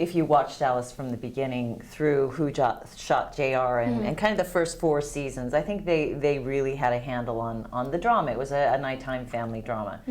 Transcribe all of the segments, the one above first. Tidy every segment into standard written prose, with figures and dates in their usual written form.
if you watch Dallas from the beginning through who shot JR and kind of the first 4 seasons, I think they really had a handle on the drama. It was a nighttime family drama.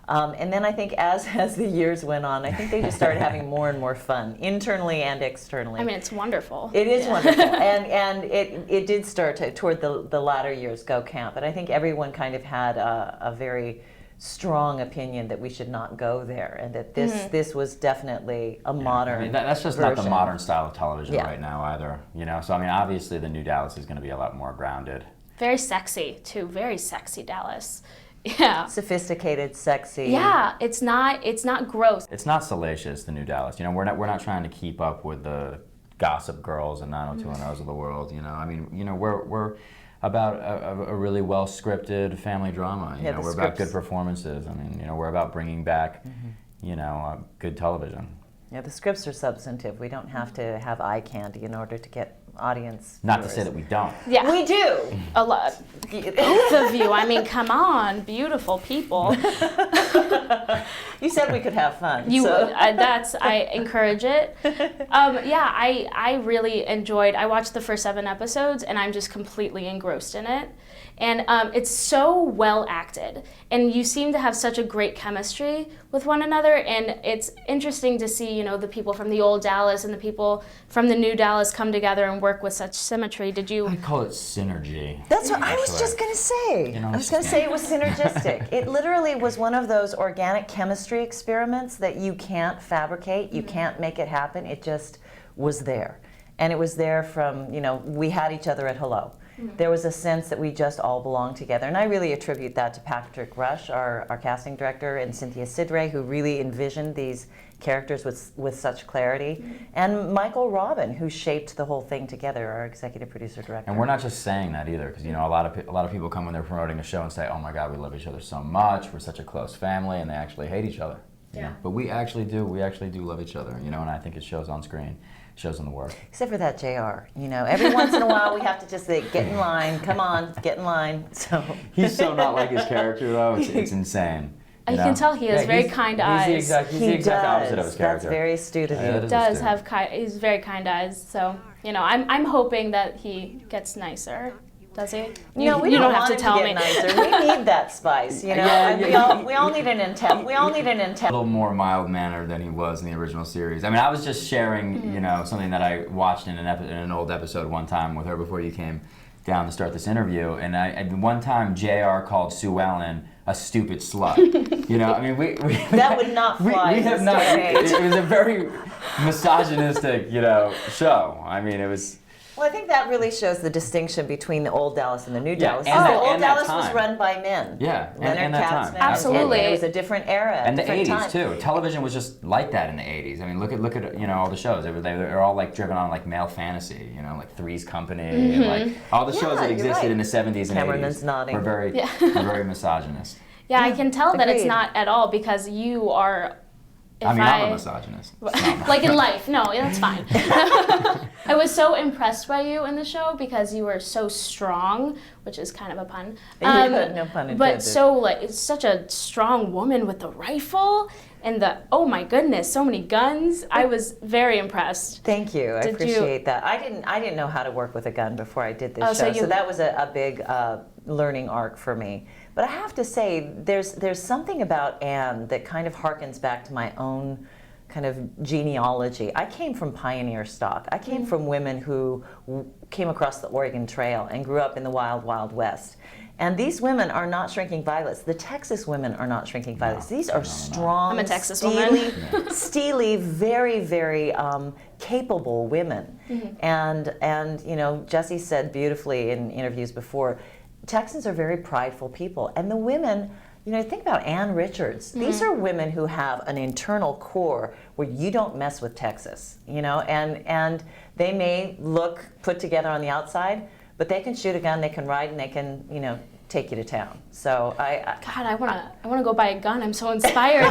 And then I think as the years went on, I think they just started having more and more fun, internally and externally. I mean, it's wonderful. It is wonderful. And it did start toward the latter years go camp. But I think everyone kind of had a very strong opinion that we should not go there, and that this was definitely a modern. I mean, that's just version. not the modern style of television Yeah. right now either. So I mean, obviously the new Dallas is going to be a lot more grounded. Very sexy too. Very sexy Dallas. Yeah. Sophisticated, sexy. Yeah, it's not gross. It's not salacious, the new Dallas. We're not trying to keep up with the Gossip Girls and 90210s of the world. I mean, we're about a really well scripted family drama. We're about good performances. I mean, we're about bringing back, good television. Yeah, the scripts are substantive. We don't have to have eye candy in order to get audience. Not viewers. to say that we don't. Yeah, we do. A lot. Both of you. I mean, come on, beautiful people. You said we could have fun. I encourage it. I really enjoyed. I watched the first 7 episodes, and I'm just completely engrossed in it. And it's so well acted, and you seem to have such a great chemistry with one another. And it's interesting to see, the people from the old Dallas and the people from the new Dallas come together and work with such symmetry. Did you? I call it synergy. That's what I was just going to say. I was going to say it was synergistic. It literally was one of those organic chemistry experiments that you can't fabricate, you can't make it happen. It just was there. And it was there from, we had each other at hello. There was a sense that we just all belonged together. And I really attribute that to Patrick Rush, our casting director, and Cynthia Sidre, who really envisioned these characters with such clarity. And Michael Robin, who shaped the whole thing together, our executive producer director. And we're not just saying that either, because a lot of people come when they're promoting a show and say, "Oh my God, we love each other so much. We're such a close family," and they actually hate each other. But we actually do love each other. And I think it shows on screen. Shows in the work. Except for that JR. Every once in a while we have to just say, get in line, come on, get in line. So he's so not like his character though, it's insane. You can tell he has very kind eyes. He's the exact opposite of his character. That's very astute of you. He does have he's very kind eyes. So, I'm hoping that he gets nicer. Does he? We don't have to tell me. Nicer. We need that spice, We all need an intent. A little more mild-mannered than he was in the original series. I mean, I was just sharing, something that I watched in an old episode one time with her before you came down to start this interview, and one time JR called Sue Ellen a stupid slut. I mean, we that would not fly. We have not. It was a very misogynistic, show. I mean, it was. Well, I think that really shows the distinction between the old Dallas and the new Dallas. And the old Dallas was run by men. Yeah, Leonard Katzman. Absolutely. And it was a different era. And the different 80s time. too. Television was just like that in the 80s. I mean, look at all the shows. They were all like driven on like male fantasy. Like Three's Company and like all the shows that existed in the 70s and 80s nodding. were very misogynist. Yeah, I can tell that it's Agreed. not at all, because you are. I'm a misogynist. Like in life. No, that's fine. I was so impressed by you in the show because you were so strong, which is kind of a pun. No pun intended. But it's such a strong woman with the rifle and oh my goodness, so many guns. I was very impressed. Thank you. I appreciate that. I didn't know how to work with a gun before I did this show, so that was a big learning arc for me. But I have to say, there's something about Anne that kind of harkens back to my own kind of genealogy. I came from pioneer stock. I came from women who came across the Oregon Trail and grew up in the wild, wild West. And these women are not shrinking violets. The Texas women are not shrinking violets. These are strong, I'm a Texas steely, very, very capable women. And Jesse said beautifully in interviews before, Texans are very prideful people, and the women, think about Ann Richards. These are women who have an internal core where you don't mess with Texas, and they may look put together on the outside, but they can shoot a gun, they can ride, and they can, take you to town. So God, I wanna go buy a gun. I'm so inspired.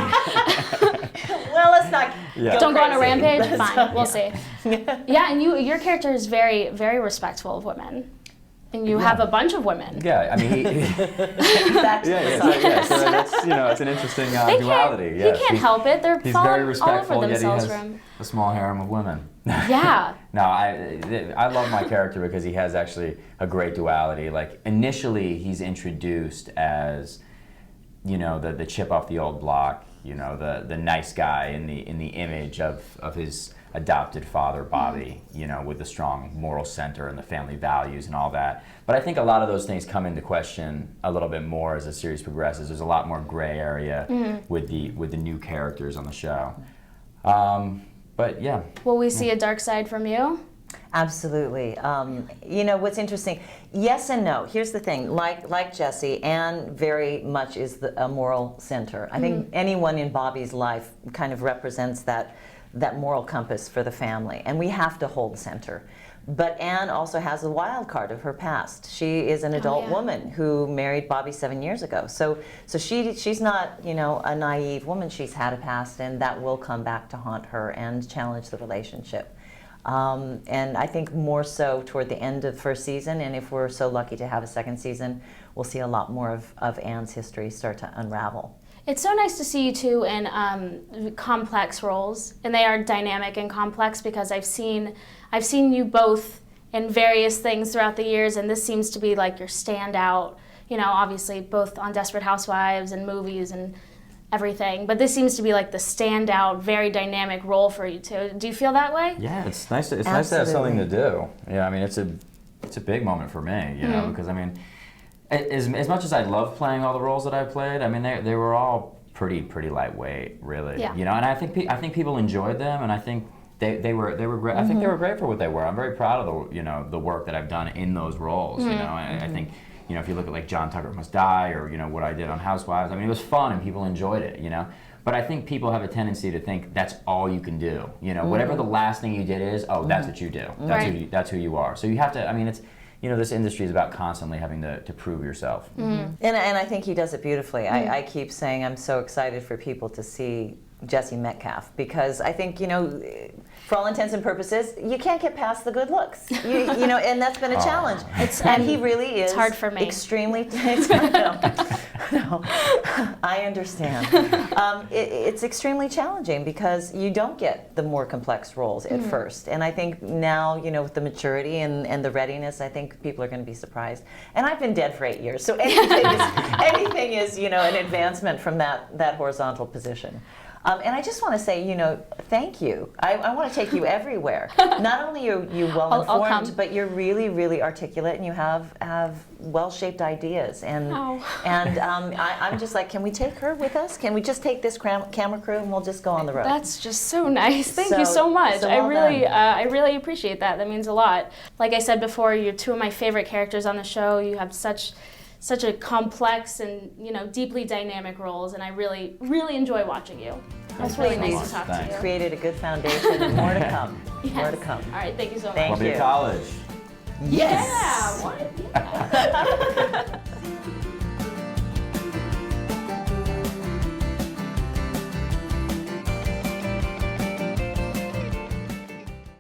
Well, let's not. Don't go on a rampage. Fine, we'll see. Yeah, and your character is very, very respectful of women. And you have a bunch of women. Yeah, I mean, Back to the so that's, it's an interesting duality. He can't help it. They're He's falling very all respectful, over yet he themselves has for him. a small harem of women. Yeah. No, I love my character because he has actually a great duality. Like, initially, he's introduced as, the chip off the old block, the nice guy in the image of his adopted father, Bobby, with the strong moral center and the family values and all that. But I think a lot of those things come into question a little bit more as the series progresses. There's a lot more gray area with the new characters on the show. But yeah. Will we see a dark side from you? Absolutely. What's interesting, yes and no. Here's the thing, like Jesse, Anne very much is a moral center. I think anyone in Bobby's life kind of represents that moral compass for the family, and we have to hold center. But Anne also has a wild card of her past. She is an adult woman who married Bobby 7 years ago. So she's not, a naive woman. She's had a past, and that will come back to haunt her and challenge the relationship. And I think more so toward the end of first season, and if we're so lucky to have a second season, we'll see a lot more of Anne's history start to unravel. It's so nice to see you two in complex roles, and they are dynamic and complex because I've seen you both in various things throughout the years, and this seems to be like your standout. Obviously both on Desperate Housewives and movies and everything, but this seems to be like the standout, very dynamic role for you two. Do you feel that way? Yeah, it's nice to have something to do. Yeah, I mean it's a big moment for me, because I mean. As much as I love playing all the roles that I played, I mean they were all pretty lightweight, really. Yeah. And I think people enjoyed them, and I think they were great. I think they were great for what they were. I'm very proud of the work that I've done in those roles. And I think if you look at like John Tucker Must Die or what I did on Housewives, I mean it was fun and people enjoyed it. But I think people have a tendency to think that's all you can do. Whatever the last thing you did is, that's what you do. That's who you are. So you have to. I mean it's. This industry is about constantly having to prove yourself. And I think he does it beautifully. I keep saying I'm so excited for people to see Jesse Metcalfe because I think, for all intents and purposes, you can't get past the good looks. And that's been a challenge. And he really is. It's hard for me. Extremely. No, I understand. It's extremely challenging because you don't get the more complex roles at first. And I think now, with the maturity and the readiness, I think people are going to be surprised. And I've been dead for 8 years, so anything is an advancement from that horizontal position. And I just want to say, thank you. I want to take you everywhere. Not only are you well informed, but you're really, really articulate, and you have well-shaped ideas. And I'm just like, can we take her with us? Can we just take this camera crew and we'll just go on the road? That's just so nice. Thank you so much. I really appreciate that. That means a lot. Like I said before, you're two of my favorite characters on the show. You have such a complex and deeply dynamic roles, and I really, really enjoy watching you. It's really nice to talk to you. Created a good foundation, and more to come. Yes. More to come. All right, thank you so much. Thank you. Columbia College. Yes. Yeah. What? Yeah.